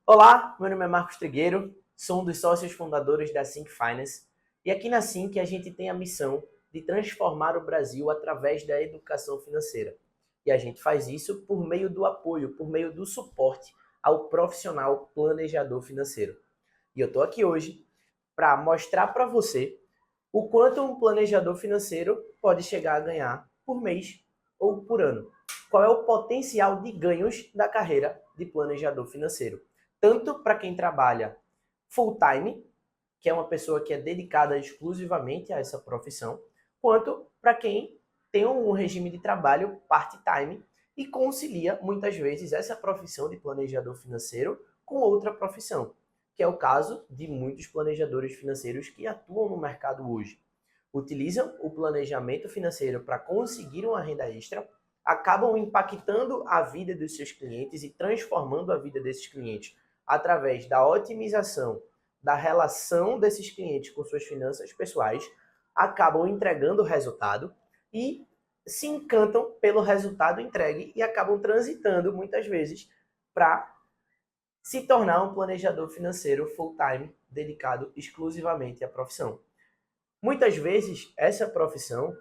Olá, meu nome é Marcos Trigueiro, sou um dos sócios fundadores da Sync Finance e aqui na Sync a gente tem a missão de transformar o Brasil através da educação financeira. E a gente faz isso por meio do apoio, por meio do suporte ao profissional planejador financeiro. E eu estou aqui hoje para mostrar para você o quanto um planejador financeiro pode chegar a ganhar por mês ou por ano. Qual é o potencial de ganhos da carreira de planejador financeiro? Tanto para quem trabalha full time, que é uma pessoa que é dedicada exclusivamente a essa profissão, quanto para quem tem um regime de trabalho part-time e concilia muitas vezes essa profissão de planejador financeiro com outra profissão, que é o caso de muitos planejadores financeiros que atuam no mercado hoje. Utilizam o planejamento financeiro para conseguir uma renda extra, acabam impactando a vida dos seus clientes e transformando a vida desses clientes através da otimização da relação desses clientes com suas finanças pessoais, acabam entregando o resultado e se encantam pelo resultado entregue e acabam transitando muitas vezes para se tornar um planejador financeiro full-time dedicado exclusivamente à profissão. Muitas vezes essa profissão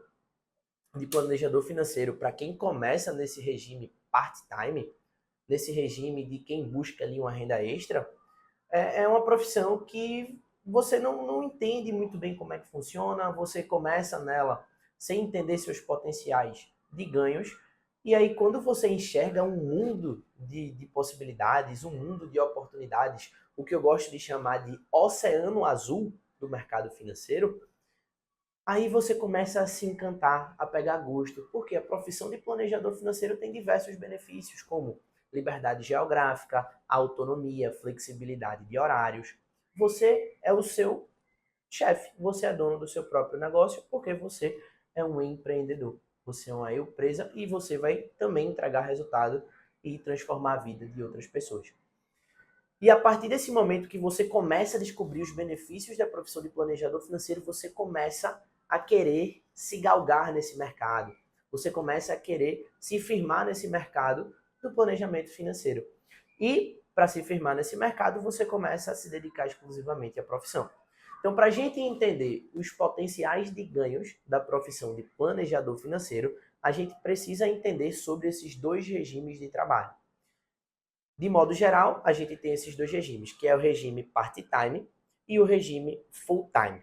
de planejador financeiro, para quem começa nesse regime part-time, nesse regime de quem busca ali uma renda extra, é uma profissão que você não entende muito bem como é que funciona, você começa nela sem entender seus potenciais de ganhos, e aí quando você enxerga um mundo de possibilidades, um mundo de oportunidades, o que eu gosto de chamar de oceano azul do mercado financeiro, aí você começa a se encantar, a pegar gosto, porque a profissão de planejador financeiro tem diversos benefícios, como liberdade geográfica, autonomia, flexibilidade de horários. Você é o seu chefe, você é dono do seu próprio negócio, porque você é um empreendedor. Você é uma empresa e você vai também entregar resultado e transformar a vida de outras pessoas. E a partir desse momento que você começa a descobrir os benefícios da profissão de planejador financeiro, você começa a querer se galgar nesse mercado. Você começa a querer se firmar nesse mercado do planejamento financeiro. E para se firmar nesse mercado, você começa a se dedicar exclusivamente à profissão. Então, para a gente entender os potenciais de ganhos da profissão de planejador financeiro, a gente precisa entender sobre esses dois regimes de trabalho. De modo geral, a gente tem esses dois regimes, que é o regime part-time e o regime full-time.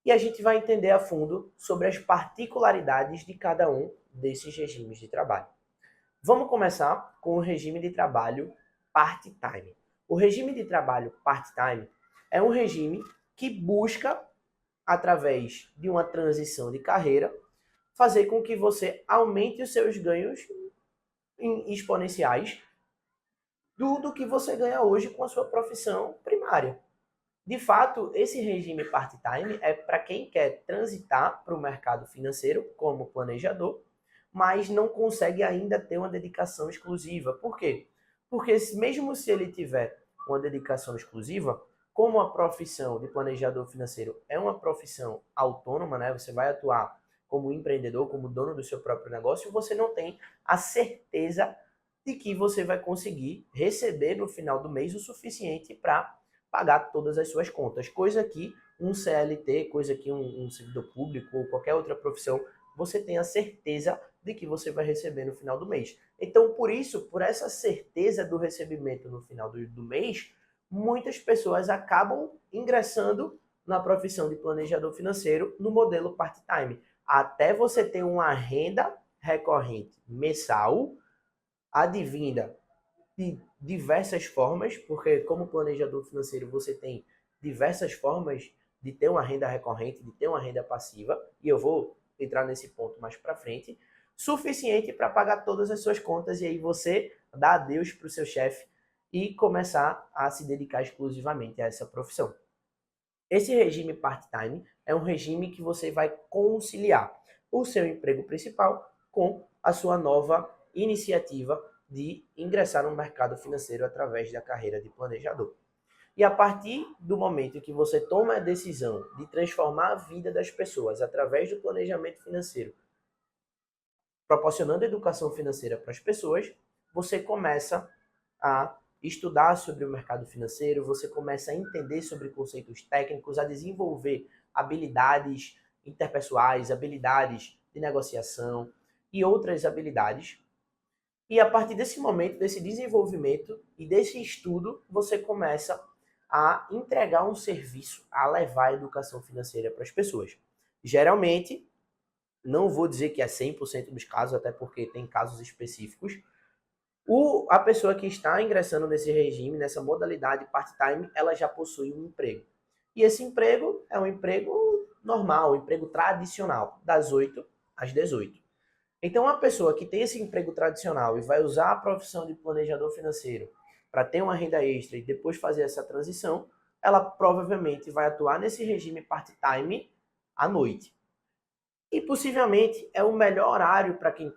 E a gente vai entender a fundo sobre as particularidades de cada um desses regimes de trabalho. Vamos começar com o regime de trabalho part-time. O regime de trabalho part-time é um regime que busca, através de uma transição de carreira, fazer com que você aumente os seus ganhos exponenciais do que você ganha hoje com a sua profissão primária. De fato, esse regime part-time é para quem quer transitar para o mercado financeiro como planejador, mas não consegue ainda ter uma dedicação exclusiva. Por quê? Porque mesmo se ele tiver uma dedicação exclusiva, como a profissão de planejador financeiro é uma profissão autônoma, né? Você vai atuar como empreendedor, como dono do seu próprio negócio, você não tem a certeza de que você vai conseguir receber no final do mês o suficiente para pagar todas as suas contas. Coisa que um CLT, coisa que um servidor público ou qualquer outra profissão, você tem a certeza de que você vai receber no final do mês. Então, por isso, por essa certeza do recebimento no final do mês, muitas pessoas acabam ingressando na profissão de planejador financeiro no modelo part-time. Até você ter uma renda recorrente mensal, advinda de diversas formas, porque como planejador financeiro você tem diversas formas de ter uma renda recorrente, de ter uma renda passiva, e eu vou entrar nesse ponto mais para frente, suficiente para pagar todas as suas contas e aí você dá adeus para o seu chefe e começar a se dedicar exclusivamente a essa profissão. Esse regime part-time é um regime que você vai conciliar o seu emprego principal com a sua nova iniciativa de ingressar no mercado financeiro através da carreira de planejador. E a partir do momento que você toma a decisão de transformar a vida das pessoas através do planejamento financeiro, proporcionando educação financeira para as pessoas, você começa a estudar sobre o mercado financeiro, você começa a entender sobre conceitos técnicos, a desenvolver habilidades interpessoais, habilidades de negociação e outras habilidades. E a partir desse momento, desse desenvolvimento e desse estudo, você começa a entregar um serviço, a levar a educação financeira para as pessoas. Geralmente, não vou dizer que é 100% dos casos, até porque tem casos específicos, a pessoa que está ingressando nesse regime, nessa modalidade part-time, ela já possui um emprego. E esse emprego é um emprego normal, um emprego tradicional, das 8 às 18. Então, uma pessoa que tem esse emprego tradicional e vai usar a profissão de planejador financeiro para ter uma renda extra e depois fazer essa transição, ela provavelmente vai atuar nesse regime part-time à noite. E possivelmente é o melhor horário para quem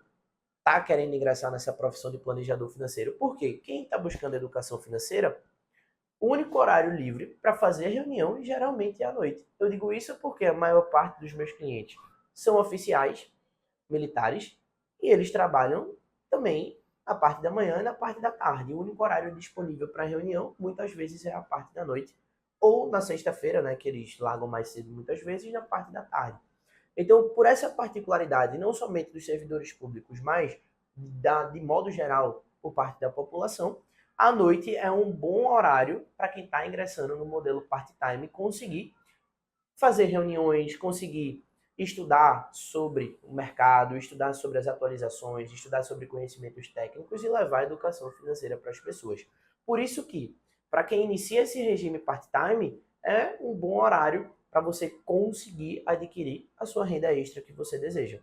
está querendo ingressar nessa profissão de planejador financeiro. Por quê? Quem está buscando educação financeira, o único horário livre para fazer reunião geralmente é à noite. Eu digo isso porque a maior parte dos meus clientes são oficiais militares e eles trabalham também a parte da manhã e na parte da tarde. O único horário disponível para reunião muitas vezes é a parte da noite ou na sexta-feira, né, que eles largam mais cedo muitas vezes, na parte da tarde. Então, por essa particularidade, não somente dos servidores públicos, mas de modo geral, por parte da população, a noite é um bom horário para quem está ingressando no modelo part-time conseguir fazer reuniões, conseguir estudar sobre o mercado, estudar sobre as atualizações, estudar sobre conhecimentos técnicos e levar a educação financeira para as pessoas. Por isso que, para quem inicia esse regime part-time, é um bom horário para você conseguir adquirir a sua renda extra que você deseja.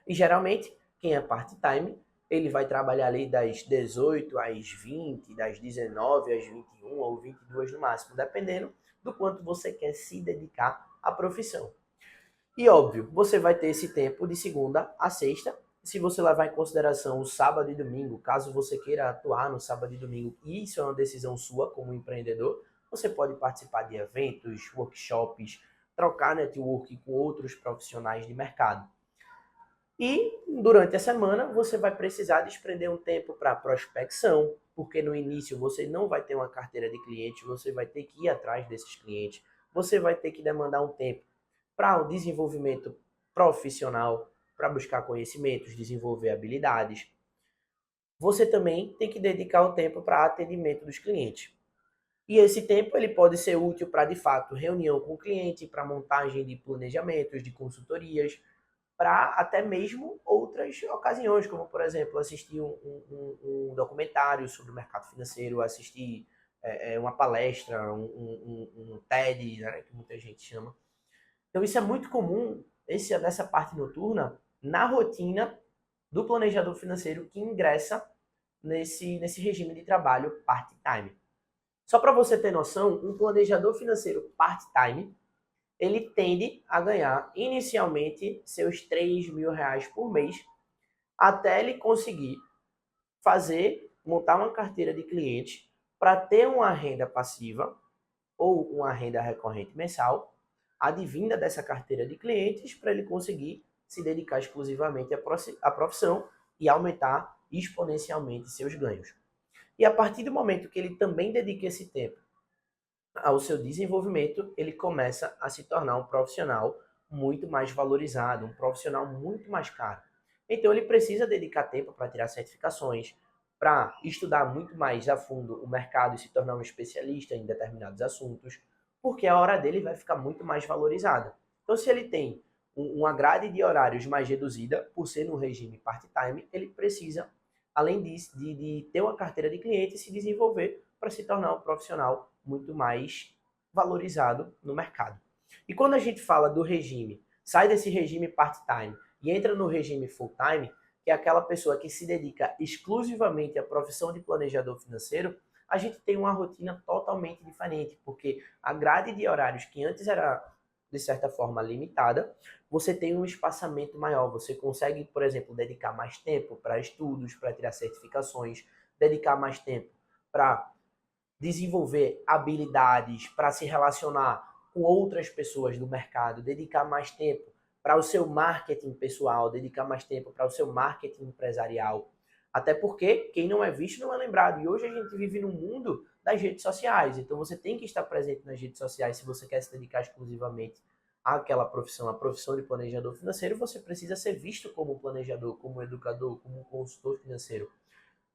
E geralmente, quem é part-time, ele vai trabalhar ali das 18 às 20, das 19 às 21 ou 22 no máximo, dependendo do quanto você quer se dedicar à profissão. E óbvio, você vai ter esse tempo de segunda a sexta. Se você levar em consideração o sábado e domingo, caso você queira atuar no sábado e domingo, e isso é uma decisão sua como empreendedor, você pode participar de eventos, workshops, trocar network com outros profissionais de mercado. E durante a semana você vai precisar desprender um tempo para prospecção, porque no início você não vai ter uma carteira de clientes, você vai ter que ir atrás desses clientes, você vai ter que demandar um tempo para o desenvolvimento profissional, para buscar conhecimentos, desenvolver habilidades. Você também tem que dedicar o tempo para atendimento dos clientes. E esse tempo ele pode ser útil para, de fato, reunião com o cliente, para montagem de planejamentos, de consultorias, para até mesmo outras ocasiões, como, por exemplo, assistir um documentário sobre o mercado financeiro, assistir uma palestra, um TED, né, que muita gente chama. Então, isso é muito comum, nessa parte noturna, na rotina do planejador financeiro que ingressa nesse regime de trabalho part-time. Só para você ter noção, um planejador financeiro part-time, ele tende a ganhar inicialmente seus R$ 3.000 por mês, até ele conseguir montar uma carteira de clientes para ter uma renda passiva ou uma renda recorrente mensal, advinda dessa carteira de clientes, para ele conseguir se dedicar exclusivamente à profissão e aumentar exponencialmente seus ganhos. E a partir do momento que ele também dedica esse tempo ao seu desenvolvimento, ele começa a se tornar um profissional muito mais valorizado, um profissional muito mais caro. Então ele precisa dedicar tempo para tirar certificações, para estudar muito mais a fundo o mercado e se tornar um especialista em determinados assuntos, porque a hora dele vai ficar muito mais valorizada. Então, se ele tem uma grade de horários mais reduzida, por ser no regime part-time, ele precisa, além disso, de ter uma carteira de cliente e se desenvolver para se tornar um profissional muito mais valorizado no mercado. E quando a gente fala do regime, sai desse regime part-time e entra no regime full-time, que é aquela pessoa que se dedica exclusivamente à profissão de planejador financeiro, a gente tem uma rotina totalmente diferente, porque a grade de horários que antes era, de certa forma, limitada, você tem um espaçamento maior, você consegue, por exemplo, dedicar mais tempo para estudos, para tirar certificações, dedicar mais tempo para desenvolver habilidades, para se relacionar com outras pessoas do mercado, dedicar mais tempo para o seu marketing pessoal, dedicar mais tempo para o seu marketing empresarial. Até porque quem não é visto não é lembrado. E hoje a gente vive num mundo das redes sociais. Então você tem que estar presente nas redes sociais se você quer se dedicar exclusivamente àquela profissão, a profissão de planejador financeiro. Você precisa ser visto como planejador, como educador, como consultor financeiro.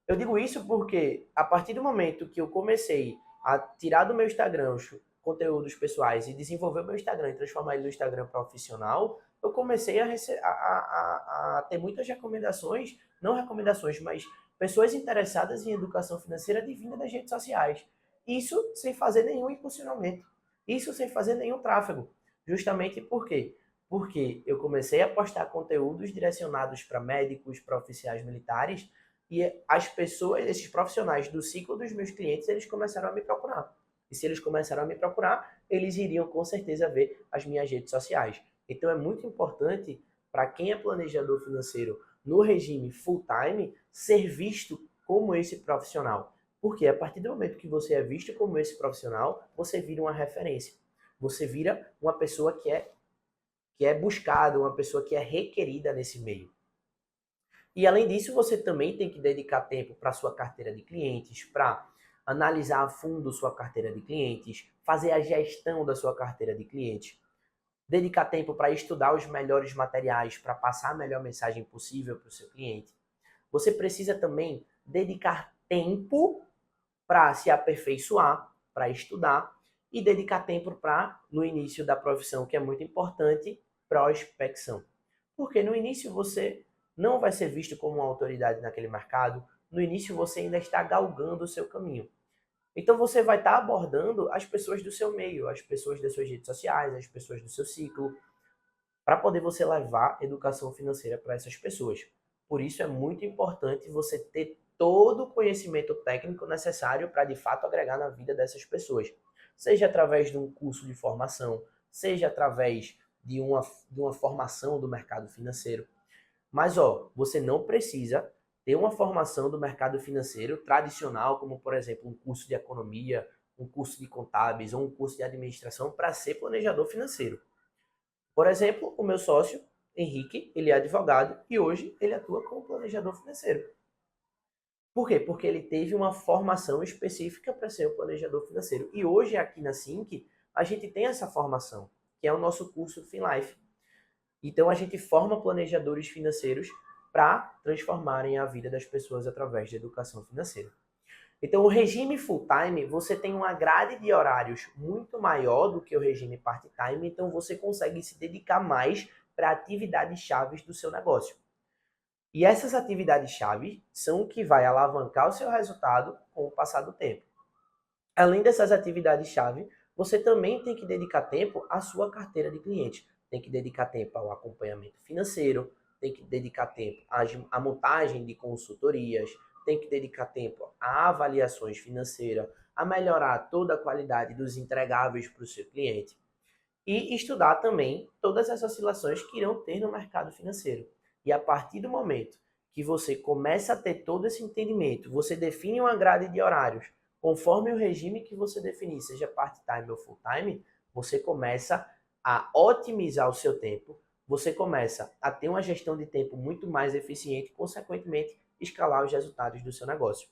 Eu digo isso porque a partir do momento que eu comecei a tirar do meu Instagram os conteúdos pessoais e desenvolver o meu Instagram e transformar ele no Instagram profissional, eu comecei a ter muitas recomendações, não recomendações, mas pessoas interessadas em educação financeira de vinda das redes sociais. Isso sem fazer nenhum impulsionamento. Isso sem fazer nenhum tráfego. Justamente por quê? Porque eu comecei a postar conteúdos direcionados para médicos, para oficiais militares, e as pessoas, esses profissionais do ciclo dos meus clientes, eles começaram a me procurar. E se eles começaram a me procurar, eles iriam com certeza ver as minhas redes sociais. Então é muito importante para quem é planejador financeiro no regime full time ser visto como esse profissional. Porque a partir do momento que você é visto como esse profissional, você vira uma referência. Você vira uma pessoa que é buscada, uma pessoa que é requerida nesse meio. E além disso, você também tem que dedicar tempo para sua carteira de clientes, para analisar a fundo sua carteira de clientes, fazer a gestão da sua carteira de clientes, dedicar tempo para estudar os melhores materiais, para passar a melhor mensagem possível para o seu cliente. Você precisa também dedicar tempo para se aperfeiçoar, para estudar e dedicar tempo para, no início da profissão, que é muito importante, prospecção. Porque no início você não vai ser visto como uma autoridade naquele mercado, no início você ainda está galgando o seu caminho. Então você vai estar abordando as pessoas do seu meio, as pessoas das suas redes sociais, as pessoas do seu ciclo, para poder você levar educação financeira para essas pessoas. Por isso é muito importante você ter todo o conhecimento técnico necessário para de fato agregar na vida dessas pessoas. Seja através de um curso de formação, seja através de uma formação do mercado financeiro. Mas você não precisa ter uma formação do mercado financeiro tradicional, como por exemplo um curso de economia, um curso de contábeis ou um curso de administração para ser planejador financeiro. Por exemplo, o meu sócio, Henrique, ele é advogado e hoje ele atua como planejador financeiro. Por quê? Porque ele teve uma formação específica para ser um planejador financeiro. E hoje aqui na Sync, a gente tem essa formação, que é o nosso curso FinLife. Então a gente forma planejadores financeiros para transformarem a vida das pessoas através da educação financeira. Então o regime full-time, você tem uma grade de horários muito maior do que o regime part-time, então você consegue se dedicar mais para atividades chaves do seu negócio. E essas atividades-chave são o que vai alavancar o seu resultado com o passar do tempo. Além dessas atividades-chave, você também tem que dedicar tempo à sua carteira de clientes. Tem que dedicar tempo ao acompanhamento financeiro, tem que dedicar tempo à montagem de consultorias, tem que dedicar tempo a avaliações financeiras, a melhorar toda a qualidade dos entregáveis para o seu cliente e estudar também todas as oscilações que irão ter no mercado financeiro. E a partir do momento que você começa a ter todo esse entendimento, você define uma grade de horários, conforme o regime que você definir, seja part-time ou full-time, você começa a otimizar o seu tempo, você começa a ter uma gestão de tempo muito mais eficiente e, consequentemente, escalar os resultados do seu negócio.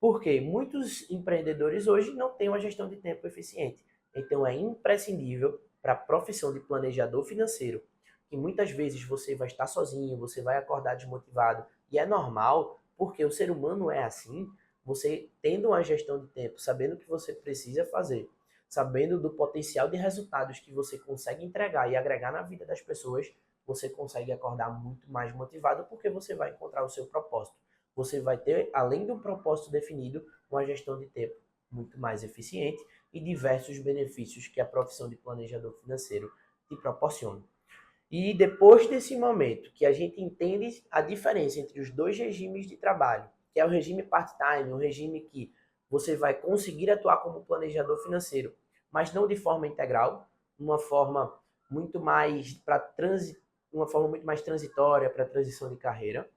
Porque muitos empreendedores hoje não têm uma gestão de tempo eficiente. Então é imprescindível para a profissão de planejador financeiro, que muitas vezes você vai estar sozinho, você vai acordar desmotivado, e é normal, porque o ser humano é assim, você tendo uma gestão de tempo, sabendo o que você precisa fazer, sabendo do potencial de resultados que você consegue entregar e agregar na vida das pessoas, você consegue acordar muito mais motivado porque você vai encontrar o seu propósito. Você vai ter, além de um propósito definido, uma gestão de tempo muito mais eficiente e diversos benefícios que a profissão de planejador financeiro te proporciona. E depois desse momento que a gente entende a diferença entre os dois regimes de trabalho, que é o regime part-time, o regime que você vai conseguir atuar como planejador financeiro, mas não de forma integral, uma forma muito mais uma forma muito mais transitória para a transição de carreira.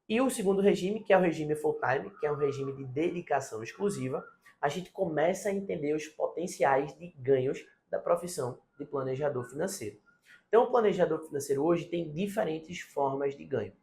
E o segundo regime, que é o regime full-time, que é um regime de dedicação exclusiva, a gente começa a entender os potenciais de ganhos da profissão de planejador financeiro. Então, o planejador financeiro hoje tem diferentes formas de ganho.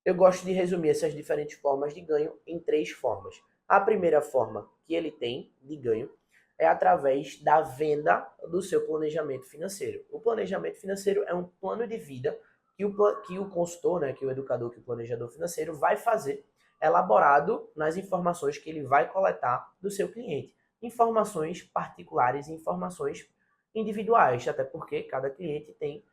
Eu gosto de resumir essas diferentes formas de ganho em 3 formas. A primeira forma que ele tem de ganho é através da venda do seu planejamento financeiro. O planejamento financeiro é um plano de vida que o consultor, né, que o educador, que o planejador financeiro vai fazer, elaborado nas informações que ele vai coletar do seu cliente. Informações particulares e informações individuais, até porque cada cliente tem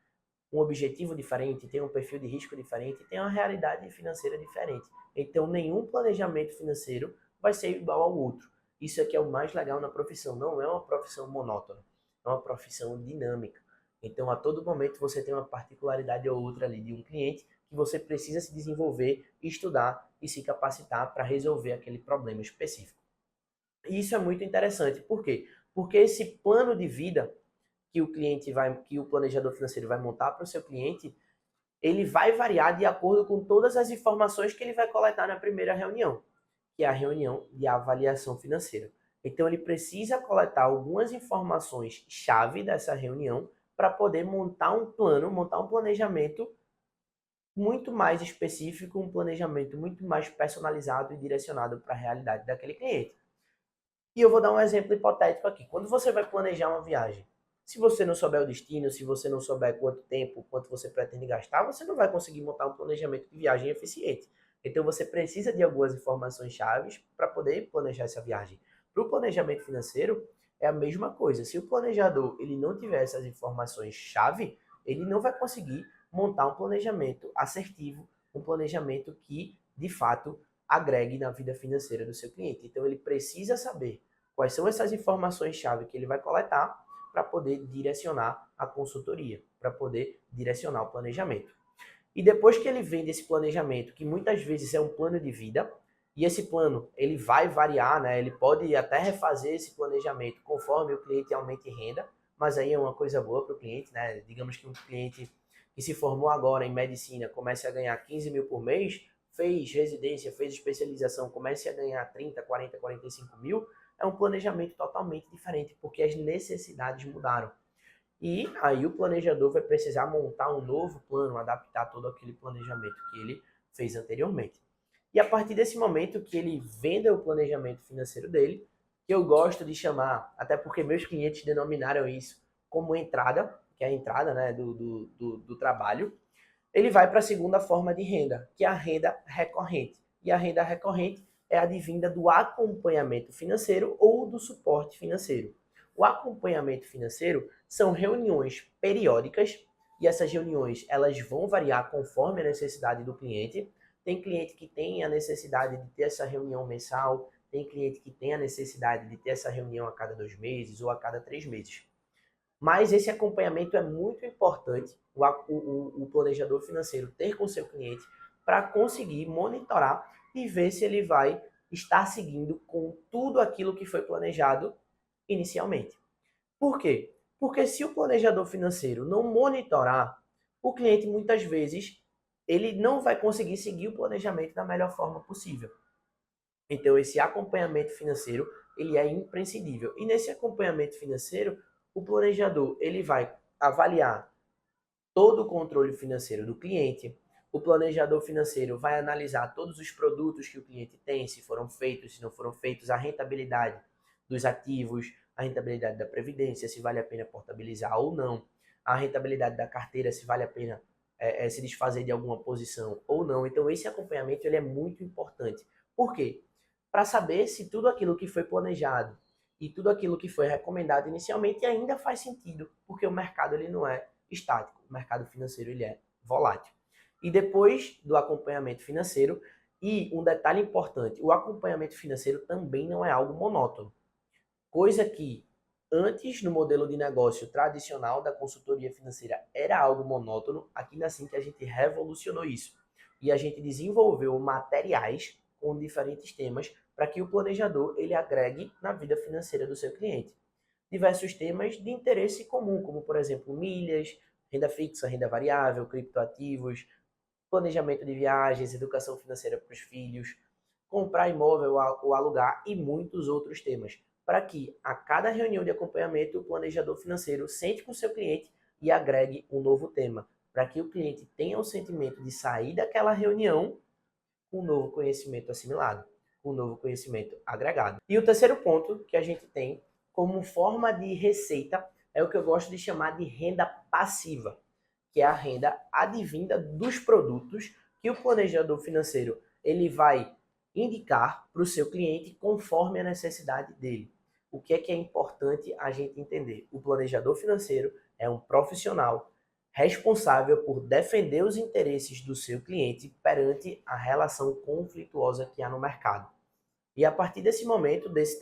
um objetivo diferente, tem um perfil de risco diferente, tem uma realidade financeira diferente. Então, nenhum planejamento financeiro vai ser igual ao outro. Isso aqui é o mais legal na profissão. Não é uma profissão monótona, é uma profissão dinâmica. Então, a todo momento você tem uma particularidade ou outra ali de um cliente que você precisa se desenvolver, estudar e se capacitar para resolver aquele problema específico. E isso é muito interessante. Por quê? Porque esse plano de vida que o planejador financeiro vai montar para o seu cliente, ele vai variar de acordo com todas as informações que ele vai coletar na primeira reunião, que é a reunião de avaliação financeira. Então ele precisa coletar algumas informações chave dessa reunião para poder montar um plano, montar um planejamento muito mais específico, um planejamento muito mais personalizado e direcionado para a realidade daquele cliente. E eu vou dar um exemplo hipotético aqui. Quando você vai planejar uma viagem, se você não souber o destino, se você não souber quanto tempo, quanto você pretende gastar, você não vai conseguir montar um planejamento de viagem eficiente. Então você precisa de algumas informações chaves para poder planejar essa viagem. Para o planejamento financeiro é a mesma coisa. Se o planejador ele não tiver essas informações chave, ele não vai conseguir montar um planejamento assertivo, um planejamento que de fato agregue na vida financeira do seu cliente. Então ele precisa saber quais são essas informações-chave que ele vai coletar para poder direcionar a consultoria, para poder direcionar o planejamento. E depois que ele vende esse planejamento, que muitas vezes é um plano de vida, e esse plano ele vai variar, né? Ele pode até refazer esse planejamento conforme o cliente aumente renda, mas aí é uma coisa boa para o cliente, né? Digamos que um cliente que se formou agora em medicina comece a ganhar 15 mil por mês, fez residência, fez especialização, comece a ganhar 30, 40, 45 mil, é um planejamento totalmente diferente, porque as necessidades mudaram. E aí o planejador vai precisar montar um novo plano, adaptar todo aquele planejamento que ele fez anteriormente. E a partir desse momento que ele venda o planejamento financeiro dele, que eu gosto de chamar, até porque meus clientes denominaram isso como entrada, que é a entrada, né, do trabalho, ele vai para a segunda forma de renda, que é a renda recorrente. E a renda recorrente é advinda do acompanhamento financeiro ou do suporte financeiro. O acompanhamento financeiro são reuniões periódicas e essas reuniões elas vão variar conforme a necessidade do cliente. Tem cliente que tem a necessidade de ter essa reunião mensal, tem cliente que tem a necessidade de ter essa reunião a cada 2 meses ou a cada 3 meses. Mas esse acompanhamento é muito importante, o planejador financeiro ter com seu cliente para conseguir monitorar e ver se ele vai estar seguindo com tudo aquilo que foi planejado inicialmente. Por quê? Porque se o planejador financeiro não monitorar, o cliente muitas vezes ele não vai conseguir seguir o planejamento da melhor forma possível. Então esse acompanhamento financeiro ele é imprescindível. E nesse acompanhamento financeiro, o planejador ele vai avaliar todo o controle financeiro do cliente. O planejador financeiro vai analisar todos os produtos que o cliente tem, se foram feitos, se não foram feitos, a rentabilidade dos ativos, a rentabilidade da previdência, se vale a pena portabilizar ou não, a rentabilidade da carteira, se vale a pena se desfazer de alguma posição ou não. Então esse acompanhamento ele é muito importante. Por quê? Para saber se tudo aquilo que foi planejado e tudo aquilo que foi recomendado inicialmente ainda faz sentido, porque o mercado ele não é estático, o mercado financeiro ele é volátil. E depois do acompanhamento financeiro, e um detalhe importante, o acompanhamento financeiro também não é algo monótono, coisa que antes no modelo de negócio tradicional da consultoria financeira era algo monótono, aqui na Assim que a gente revolucionou isso. E a gente desenvolveu materiais com diferentes temas para que o planejador ele agregue na vida financeira do seu cliente. Diversos temas de interesse comum, como por exemplo milhas, renda fixa, renda variável, criptoativos, planejamento de viagens, educação financeira para os filhos, comprar imóvel ou alugar e muitos outros temas, para que a cada reunião de acompanhamento o planejador financeiro sente com o seu cliente e agregue um novo tema, para que o cliente tenha o sentimento de sair daquela reunião com um novo conhecimento assimilado, com um novo conhecimento agregado. E o terceiro ponto que a gente tem como forma de receita é o que eu gosto de chamar de renda passiva, que é a renda advinda dos produtos que o planejador financeiro ele vai indicar para o seu cliente conforme a necessidade dele. O que é importante a gente entender? O planejador financeiro é um profissional responsável por defender os interesses do seu cliente perante a relação conflituosa que há no mercado. E a partir desse momento, dessa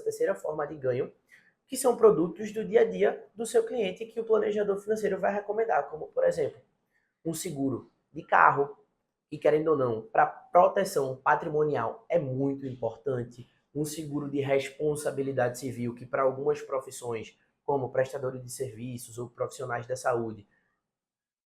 terceira forma de ganho, que são produtos do dia a dia do seu cliente que o planejador financeiro vai recomendar, como, por exemplo, um seguro de carro, que querendo ou não, para proteção patrimonial é muito importante, um seguro de responsabilidade civil, que para algumas profissões, como prestadores de serviços ou profissionais da saúde,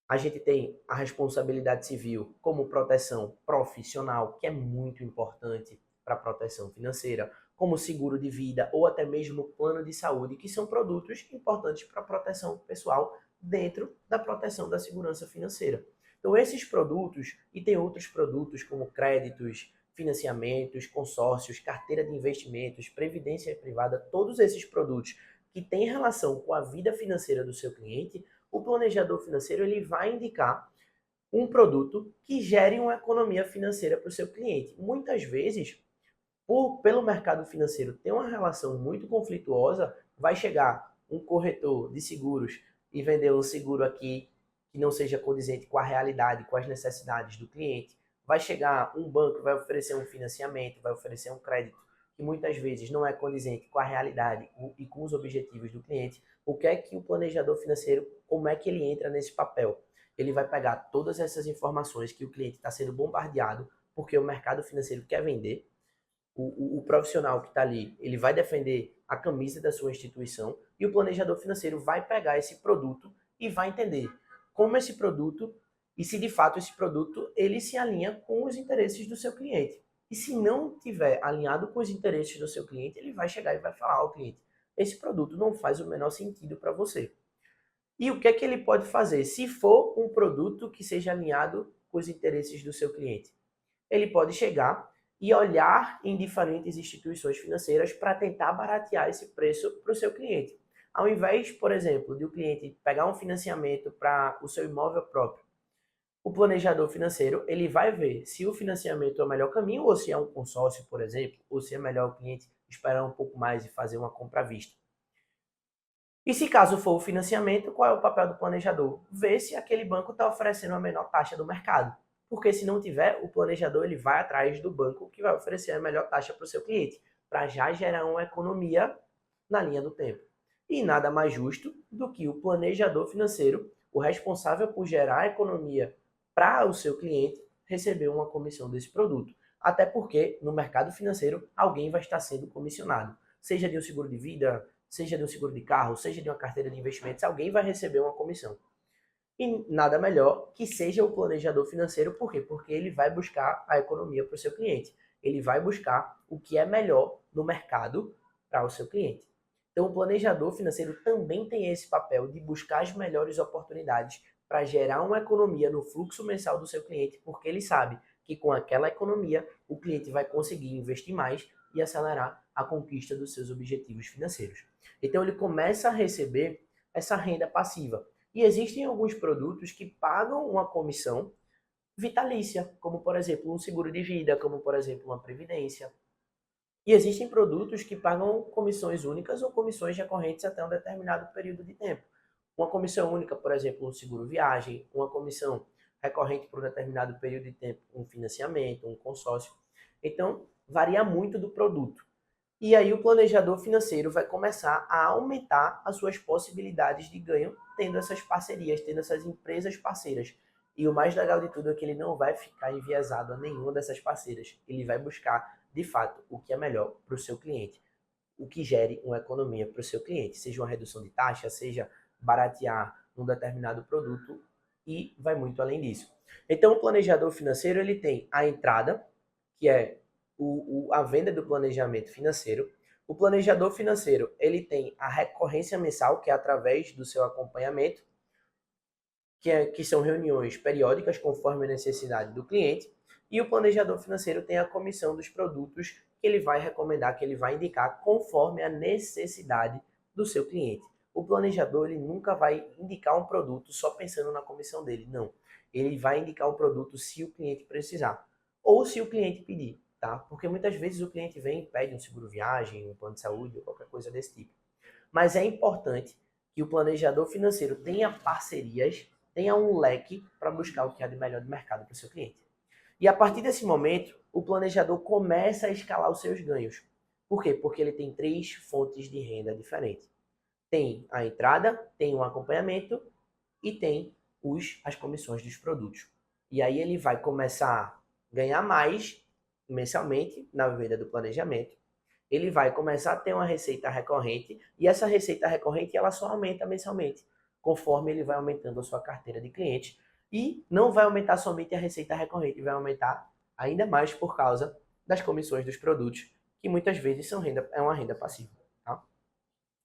a gente tem a responsabilidade civil como proteção profissional, que é muito importante para a proteção financeira, como seguro de vida ou até mesmo plano de saúde, que são produtos importantes para a proteção pessoal dentro da proteção da segurança financeira. Então, esses produtos, e tem outros produtos como créditos, financiamentos, consórcios, carteira de investimentos, previdência privada, todos esses produtos que têm relação com a vida financeira do seu cliente, o planejador financeiro ele vai indicar um produto que gere uma economia financeira para o seu cliente. Muitas vezes, pelo mercado financeiro ter uma relação muito conflituosa, vai chegar um corretor de seguros e vender um seguro aqui que não seja condizente com a realidade, com as necessidades do cliente. Vai chegar um banco e vai oferecer um financiamento, vai oferecer um crédito que muitas vezes não é condizente com a realidade e com os objetivos do cliente. O que é que o planejador financeiro, como é que ele entra nesse papel? Ele vai pegar todas essas informações que o cliente está sendo bombardeado, porque o mercado financeiro quer vender, o profissional que está ali, ele vai defender a camisa da sua instituição e o planejador financeiro vai pegar esse produto e vai entender como esse produto e se de fato esse produto ele se alinha com os interesses do seu cliente. E se não tiver alinhado com os interesses do seu cliente, ele vai chegar e vai falar ao cliente: esse produto não faz o menor sentido para você. E o que é que ele pode fazer se for um produto que seja alinhado com os interesses do seu cliente? Ele pode chegar e olhar em diferentes instituições financeiras para tentar baratear esse preço para o seu cliente. Ao invés, por exemplo, de o cliente pegar um financiamento para o seu imóvel próprio, o planejador financeiro ele vai ver se o financiamento é o melhor caminho ou se é um consórcio, por exemplo, ou se é melhor o cliente esperar um pouco mais e fazer uma compra à vista. E se caso for o financiamento, qual é o papel do planejador? Ver se aquele banco está oferecendo a menor taxa do mercado. Porque se não tiver, o planejador ele vai atrás do banco que vai oferecer a melhor taxa para o seu cliente, para já gerar uma economia na linha do tempo. E nada mais justo do que o planejador financeiro, o responsável por gerar a economia para o seu cliente, receber uma comissão desse produto. Até porque no mercado financeiro alguém vai estar sendo comissionado, seja de um seguro de vida, seja de um seguro de carro, seja de uma carteira de investimentos, alguém vai receber uma comissão. E nada melhor que seja o planejador financeiro, por quê? Porque ele vai buscar a economia para o seu cliente. Ele vai buscar o que é melhor no mercado para o seu cliente. Então, o planejador financeiro também tem esse papel de buscar as melhores oportunidades para gerar uma economia no fluxo mensal do seu cliente, porque ele sabe que com aquela economia o cliente vai conseguir investir mais e acelerar a conquista dos seus objetivos financeiros. Então, ele começa a receber essa renda passiva. E existem alguns produtos que pagam uma comissão vitalícia, como por exemplo um seguro de vida, como por exemplo uma previdência. E existem produtos que pagam comissões únicas ou comissões recorrentes até um determinado período de tempo. Uma comissão única, por exemplo, um seguro viagem, uma comissão recorrente por um determinado período de tempo, um financiamento, um consórcio. Então, varia muito do produto. E aí o planejador financeiro vai começar a aumentar as suas possibilidades de ganho tendo essas parcerias, tendo essas empresas parceiras. E o mais legal de tudo é que ele não vai ficar enviesado a nenhuma dessas parceiras. Ele vai buscar, de fato, o que é melhor para o seu cliente. O que gere uma economia para o seu cliente. Seja uma redução de taxa, seja baratear um determinado produto e vai muito além disso. Então o planejador financeiro ele tem a entrada, que é a venda do planejamento financeiro. O planejador financeiro ele tem a recorrência mensal, que é através do seu acompanhamento, que são reuniões periódicas conforme a necessidade do cliente, e o planejador financeiro tem a comissão dos produtos que ele vai recomendar, que ele vai indicar conforme a necessidade do seu cliente. O planejador ele nunca vai indicar um produto só pensando na comissão dele, não. Ele vai indicar um produto se o cliente precisar ou se o cliente pedir, tá? Porque muitas vezes o cliente vem e pede um seguro viagem, um plano de saúde ou qualquer coisa desse tipo. Mas é importante que o planejador financeiro tenha parcerias, tenha um leque para buscar o que há de melhor do mercado para o seu cliente. E a partir desse momento, o planejador começa a escalar os seus ganhos. Por quê? Porque ele tem 3 fontes de renda diferentes. Tem a entrada, tem um acompanhamento e tem as comissões dos produtos. E aí ele vai começar a ganhar mais mensalmente na venda do planejamento. Ele vai começar a ter uma receita recorrente e essa receita recorrente ela só aumenta mensalmente, conforme ele vai aumentando a sua carteira de clientes. E não vai aumentar somente a receita recorrente, vai aumentar ainda mais por causa das comissões dos produtos, que muitas vezes é uma renda passiva. Tá?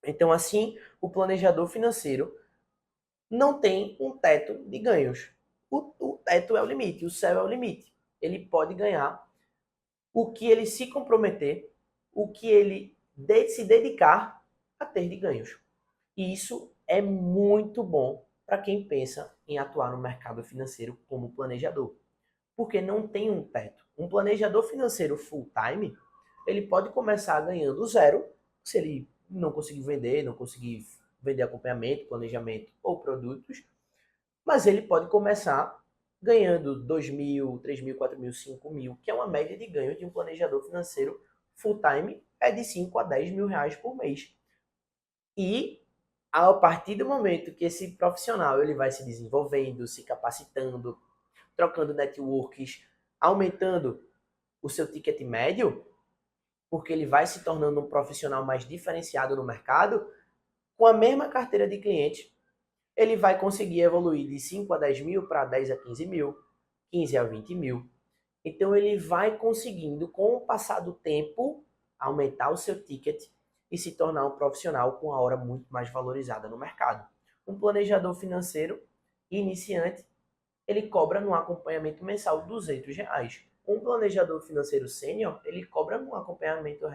Então, assim, o planejador financeiro não tem um teto de ganhos. O teto é o limite, o céu é o limite. Ele pode ganhar o que ele se comprometer, o que ele se dedicar a ter de ganhos. E isso é muito bom para quem pensa em atuar no mercado financeiro como planejador, porque não tem um teto. Um planejador financeiro full-time, ele pode começar ganhando zero, se ele não conseguir vender acompanhamento, planejamento ou produtos, mas ele pode começar ganhando 2 mil, 3 mil, 4 mil, 5 mil, que é uma média de ganho de um planejador financeiro full-time, é de 5 a 10 mil reais por mês. E a partir do momento que esse profissional ele vai se desenvolvendo, se capacitando, trocando networks, aumentando o seu ticket médio, porque ele vai se tornando um profissional mais diferenciado no mercado, com a mesma carteira de clientes, ele vai conseguir evoluir de 5 a 10 mil para 10 a 15 mil, 15 a 20 mil. Então ele vai conseguindo, com o passar do tempo, aumentar o seu ticket e se tornar um profissional com a hora muito mais valorizada no mercado. Um planejador financeiro iniciante, ele cobra no acompanhamento mensal R$ 200. Um planejador financeiro sênior, ele cobra no acompanhamento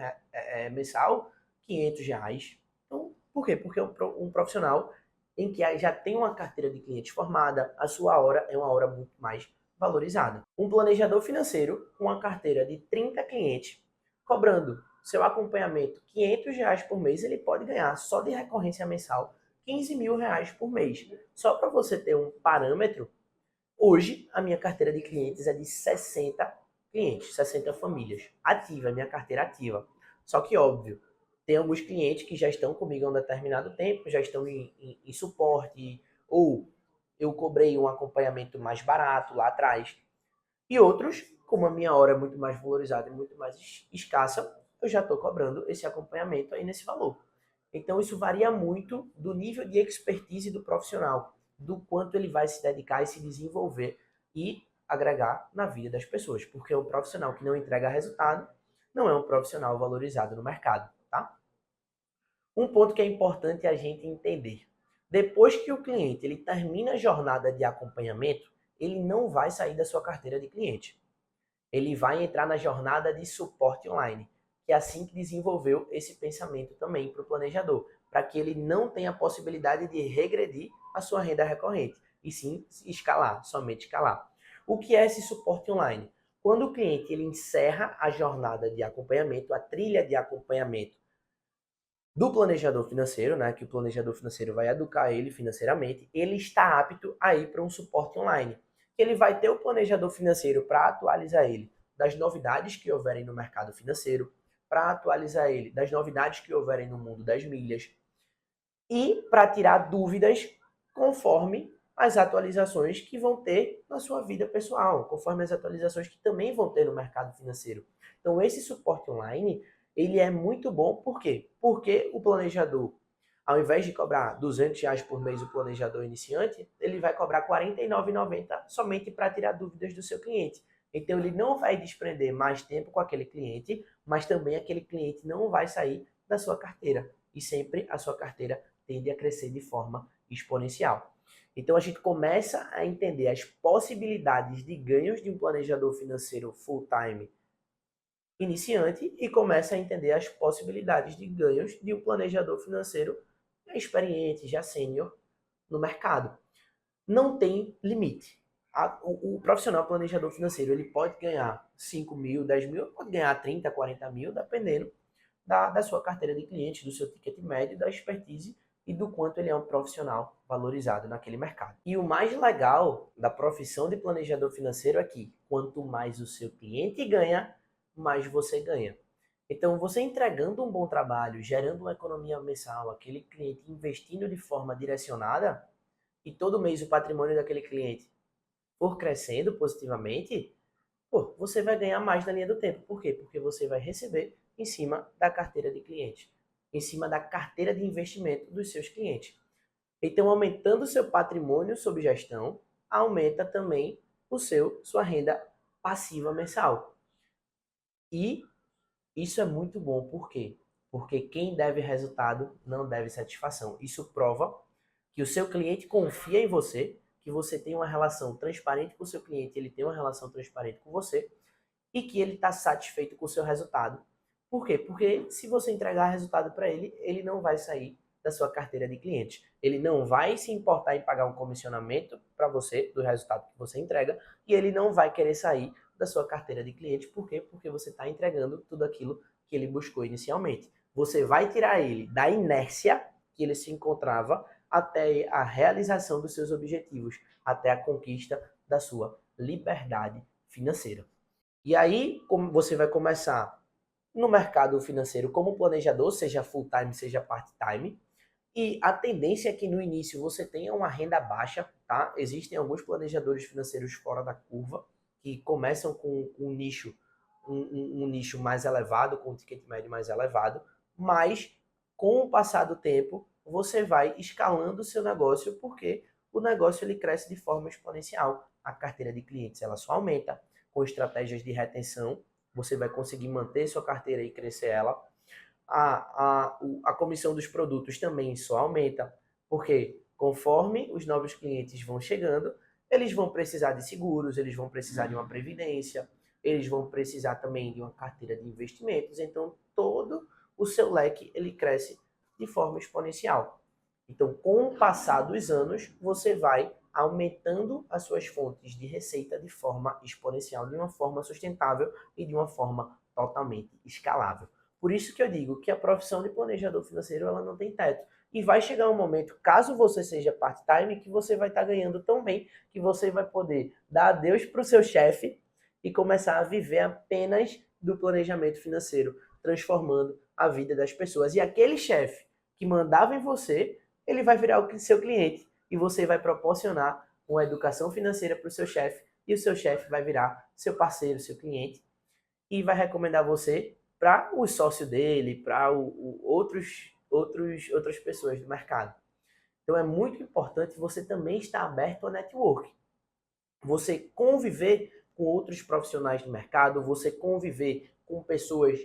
mensal R$ 500. Então, por quê? Porque um profissional em que já tem uma carteira de clientes formada, a sua hora é uma hora muito mais valorizada. Um planejador financeiro com uma carteira de 30 clientes, cobrando seu acompanhamento R$ 500 por mês, ele pode ganhar só de recorrência mensal R$ 15 mil por mês. Só para você ter um parâmetro, hoje a minha carteira de clientes é de 60 clientes, 60 famílias. Ativa, minha carteira ativa. Só que, óbvio, tem alguns clientes que já estão comigo há um determinado tempo, já estão em suporte, ou eu cobrei um acompanhamento mais barato lá atrás. E outros, como a minha hora é muito mais valorizada e muito mais escassa, eu já estou cobrando esse acompanhamento aí nesse valor. Então isso varia muito do nível de expertise do profissional, do quanto ele vai se dedicar e se desenvolver e agregar na vida das pessoas, porque um profissional que não entrega resultado não é um profissional valorizado no mercado, tá? Um ponto que é importante a gente entender. Depois que o cliente ele termina a jornada de acompanhamento, ele não vai sair da sua carteira de cliente. Ele vai entrar na jornada de suporte online, que é assim que desenvolveu esse pensamento também para o planejador, para que ele não tenha a possibilidade de regredir a sua renda recorrente, e sim escalar, somente escalar. O que é esse suporte online? Quando o cliente ele encerra a jornada de acompanhamento, a trilha de acompanhamento do planejador financeiro, né, que o planejador financeiro vai educar ele financeiramente, ele está apto a ir para um suporte online. Ele vai ter o planejador financeiro para atualizar ele das novidades que houverem no mercado financeiro, para atualizar ele das novidades que houverem no mundo das milhas e para tirar dúvidas conforme as atualizações que vão ter na sua vida pessoal, conforme as atualizações que também vão ter no mercado financeiro. Então esse suporte online ele é muito bom, por quê? Porque o planejador, ao invés de cobrar R$ 200 por mês o planejador iniciante, ele vai cobrar R$ 49,90 somente para tirar dúvidas do seu cliente. Então ele não vai desprender mais tempo com aquele cliente, mas também aquele cliente não vai sair da sua carteira. E sempre a sua carteira tende a crescer de forma exponencial. Então a gente começa a entender as possibilidades de ganhos de um planejador financeiro full-time iniciante e começa a entender as possibilidades de ganhos de um planejador financeiro experiente, já sênior no mercado. Não tem limite. O profissional planejador financeiro ele pode ganhar 5 mil, 10 mil, pode ganhar 30, 40 mil, dependendo da sua carteira de clientes, do seu ticket médio, da expertise e do quanto ele é um profissional valorizado naquele mercado. E o mais legal da profissão de planejador financeiro é que quanto mais o seu cliente ganha, mais você ganha. Então, você entregando um bom trabalho, gerando uma economia mensal, aquele cliente investindo de forma direcionada, e todo mês o patrimônio daquele cliente for crescendo positivamente, pô, você vai ganhar mais na linha do tempo. Por quê? Porque você vai receber em cima da carteira de clientes, em cima da carteira de investimento dos seus clientes. Então, aumentando o seu patrimônio sob gestão, aumenta também sua renda passiva mensal. E isso é muito bom, por quê? Porque quem deve resultado não deve satisfação. Isso prova que o seu cliente confia em você, que você tem uma relação transparente com o seu cliente, ele tem uma relação transparente com você e que ele está satisfeito com o seu resultado. Por quê? Porque se você entregar resultado para ele, ele não vai sair da sua carteira de clientes. Ele não vai se importar em pagar um comissionamento para você do resultado que você entrega e ele não vai querer sair da sua carteira de clientes. Por quê? Porque você está entregando tudo aquilo que ele buscou inicialmente. Você vai tirar ele da inércia que ele se encontrava até a realização dos seus objetivos, até a conquista da sua liberdade financeira. E aí, como você vai começar no mercado financeiro como planejador, seja full-time, seja part-time, e a tendência é que no início você tenha uma renda baixa, tá? Existem alguns planejadores financeiros fora da curva que começam com um nicho mais elevado, com um ticket médio mais elevado, mas com o passar do tempo você vai escalando o seu negócio porque o negócio ele cresce de forma exponencial. A carteira de clientes ela só aumenta com estratégias de retenção, você vai conseguir manter sua carteira e crescer ela. A comissão dos produtos também só aumenta, porque conforme os novos clientes vão chegando, eles vão precisar de seguros, eles vão precisar de uma previdência, eles vão precisar também de uma carteira de investimentos, então todo o seu leque ele cresce de forma exponencial. Então, com o passar dos anos, você vai aumentando as suas fontes de receita de forma exponencial, de uma forma sustentável e de uma forma totalmente escalável. Por isso que eu digo que a profissão de planejador financeiro ela não tem teto. E vai chegar um momento, caso você seja part-time, que você vai estar ganhando tão bem que você vai poder dar adeus para o seu chefe e começar a viver apenas do planejamento financeiro, transformando a vida das pessoas. E aquele chefe que mandava em você, ele vai virar o seu cliente e você vai proporcionar uma educação financeira para o seu chefe e o seu chefe vai virar seu parceiro, seu cliente e vai recomendar você para o sócio dele, para outras pessoas do mercado. Então é muito importante você também estar aberto ao network. Você conviver com outros profissionais do mercado, você conviver com pessoas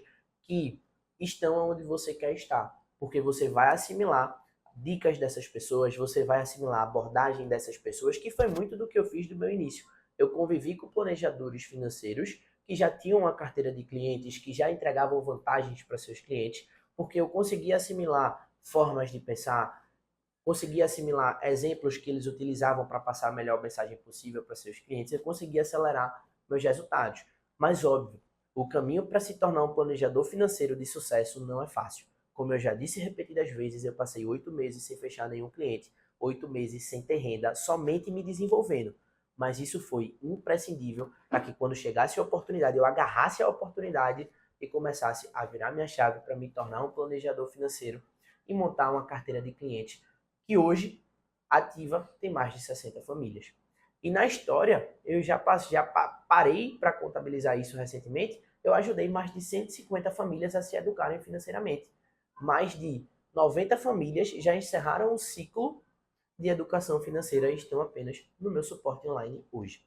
que estão onde você quer estar, porque você vai assimilar dicas dessas pessoas, você vai assimilar a abordagem dessas pessoas, que foi muito do que eu fiz do meu início. Eu convivi com planejadores financeiros que já tinham uma carteira de clientes, que já entregavam vantagens para seus clientes, porque eu conseguia assimilar formas de pensar, conseguia assimilar exemplos que eles utilizavam para passar a melhor mensagem possível para seus clientes, eu conseguia acelerar meus resultados. Mas, óbvio, o caminho para se tornar um planejador financeiro de sucesso não é fácil. Como eu já disse repetidas vezes, eu passei 8 meses sem fechar nenhum cliente, 8 meses sem ter renda, somente me desenvolvendo. Mas isso foi imprescindível para que quando chegasse a oportunidade, eu agarrasse a oportunidade e começasse a virar minha chave para me tornar um planejador financeiro e montar uma carteira de clientes que hoje ativa tem mais de 60 famílias. E na história, eu já parei para contabilizar isso recentemente, eu ajudei mais de 150 famílias a se educarem financeiramente. Mais de 90 famílias já encerraram um ciclo de educação financeira e estão apenas no meu suporte online hoje.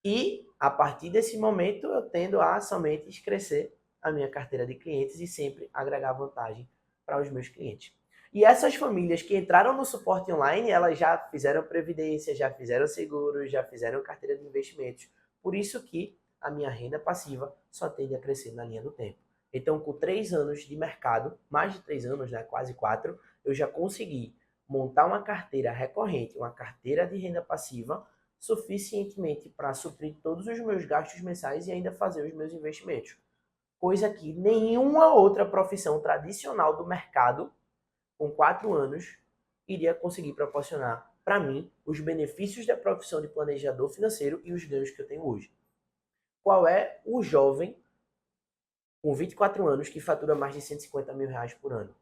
E a partir desse momento eu tendo a somente crescer a minha carteira de clientes e sempre agregar vantagem para os meus clientes. E essas famílias que entraram no suporte online, elas já fizeram previdência, já fizeram seguro, já fizeram carteira de investimentos. Por isso que a minha renda passiva só tende a crescer na linha do tempo. Então, com 3 anos de mercado, mais de 3 anos, né, quase 4, eu já consegui montar uma carteira recorrente, uma carteira de renda passiva, suficientemente para suprir todos os meus gastos mensais e ainda fazer os meus investimentos. Coisa que nenhuma outra profissão tradicional do mercado, com 4 anos, iria conseguir proporcionar para mim os benefícios da profissão de planejador financeiro e os ganhos que eu tenho hoje. Qual é o jovem com 24 anos que fatura mais de 150 mil reais por ano?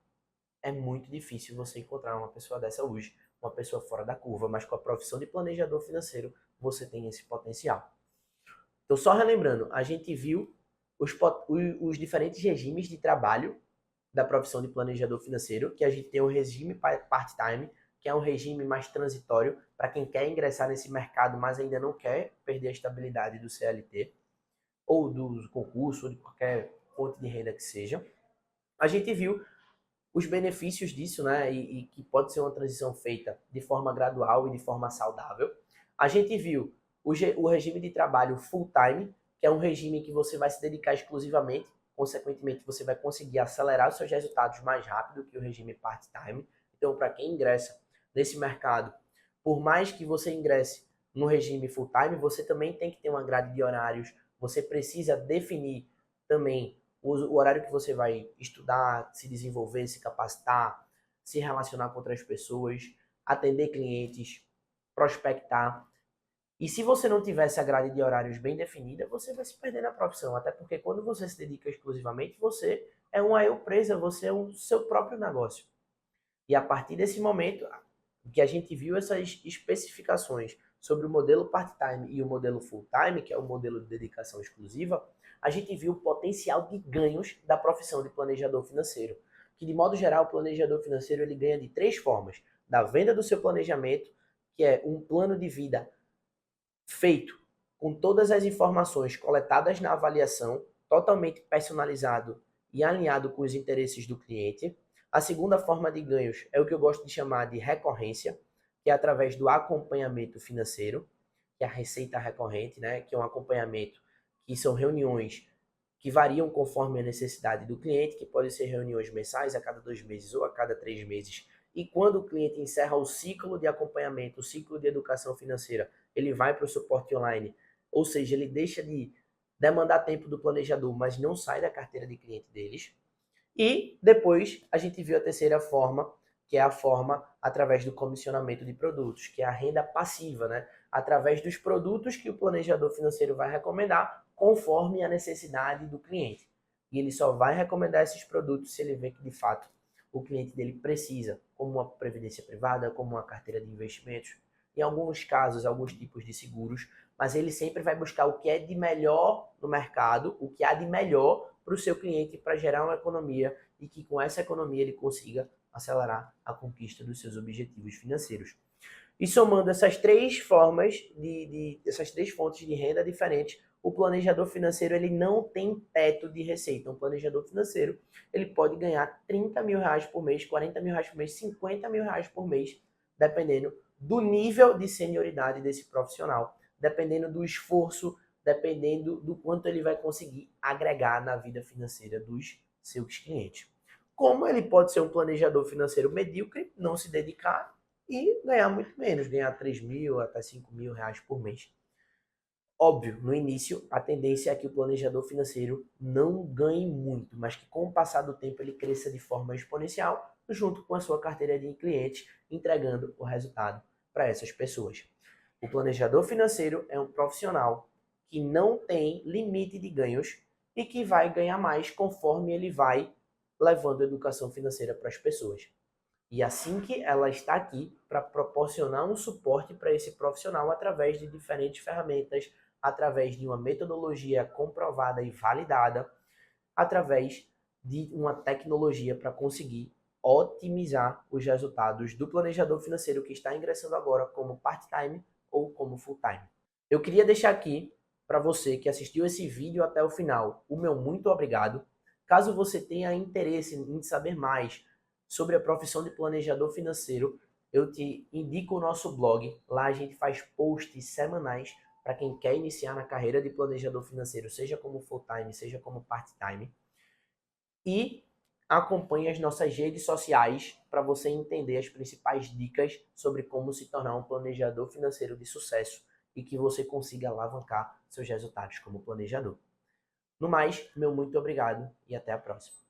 É muito difícil você encontrar uma pessoa dessa hoje, uma pessoa fora da curva, mas com a profissão de planejador financeiro você tem esse potencial. Então, só relembrando, a gente viu os diferentes regimes de trabalho da profissão de planejador financeiro, que a gente tem o regime part-time, que é um regime mais transitório para quem quer ingressar nesse mercado, mas ainda não quer perder a estabilidade do CLT, ou do concurso, ou de qualquer fonte de renda que seja. A gente viu os benefícios disso, né, e que pode ser uma transição feita de forma gradual e de forma saudável. A gente viu o regime de trabalho full-time, que é um regime que você vai se dedicar exclusivamente, consequentemente você vai conseguir acelerar os seus resultados mais rápido que o regime part-time. Então, para quem ingressa nesse mercado, por mais que você ingresse no regime full-time, você também tem que ter uma grade de horários, você precisa definir também o horário que você vai estudar, se desenvolver, se capacitar, se relacionar com outras pessoas, atender clientes, prospectar. E se você não tiver essa grade de horários bem definida, você vai se perder na profissão. Até porque quando você se dedica exclusivamente, você é uma eu presa, você é o seu próprio negócio. E a partir desse momento, que a gente viu essas especificações sobre o modelo part-time e o modelo full-time, que é o modelo de dedicação exclusiva, a gente viu o potencial de ganhos da profissão de planejador financeiro. Que, de modo geral, o planejador financeiro ele ganha de 3 formas. Da venda do seu planejamento, que é um plano de vida feito com todas as informações coletadas na avaliação, totalmente personalizado e alinhado com os interesses do cliente. A segunda forma de ganhos é o que eu gosto de chamar de recorrência, que é através do acompanhamento financeiro, que é a receita recorrente, né? Que é um acompanhamento que são reuniões que variam conforme a necessidade do cliente, que podem ser reuniões mensais, a cada 2 meses ou a cada 3 meses. E quando o cliente encerra o ciclo de acompanhamento, o ciclo de educação financeira, ele vai para o suporte online, ou seja, ele deixa de demandar tempo do planejador, mas não sai da carteira de cliente deles. E depois a gente viu a terceira forma, que é a forma através do comissionamento de produtos, que é a renda passiva, né? Através dos produtos que o planejador financeiro vai recomendar, conforme a necessidade do cliente. E ele só vai recomendar esses produtos se ele vê que de fato o cliente dele precisa, como uma previdência privada, como uma carteira de investimentos, em alguns casos, alguns tipos de seguros, mas ele sempre vai buscar o que é de melhor no mercado, o que há de melhor para o seu cliente para gerar uma economia e que com essa economia ele consiga acelerar a conquista dos seus objetivos financeiros. E somando essas 3 formas, essas 3 fontes de renda diferentes, o planejador financeiro ele não tem teto de receita. Um planejador financeiro ele pode ganhar 30 mil reais por mês, 40 mil reais por mês, 50 mil reais por mês, dependendo do nível de senioridade desse profissional, dependendo do esforço, dependendo do quanto ele vai conseguir agregar na vida financeira dos seus clientes. Como ele pode ser um planejador financeiro medíocre, não se dedicar e ganhar muito menos, ganhar 3 mil até 5 mil reais por mês. Óbvio, no início, a tendência é que o planejador financeiro não ganhe muito, mas que com o passar do tempo ele cresça de forma exponencial, junto com a sua carteira de clientes, entregando o resultado para essas pessoas. O planejador financeiro é um profissional que não tem limite de ganhos e que vai ganhar mais conforme ele vai levando a educação financeira para as pessoas. E assim que ela está aqui para proporcionar um suporte para esse profissional através de diferentes ferramentas, através de uma metodologia comprovada e validada, através de uma tecnologia para conseguir otimizar os resultados do planejador financeiro que está ingressando agora como part-time ou como full-time. Eu queria deixar aqui para você que assistiu esse vídeo até o final o meu muito obrigado. Caso você tenha interesse em saber mais sobre a profissão de planejador financeiro, eu te indico o nosso blog. Lá a gente faz posts semanais para quem quer iniciar na carreira de planejador financeiro, seja como full-time, seja como part-time. E acompanhe as nossas redes sociais para você entender as principais dicas sobre como se tornar um planejador financeiro de sucesso e que você consiga alavancar seus resultados como planejador. No mais, meu muito obrigado e até a próxima.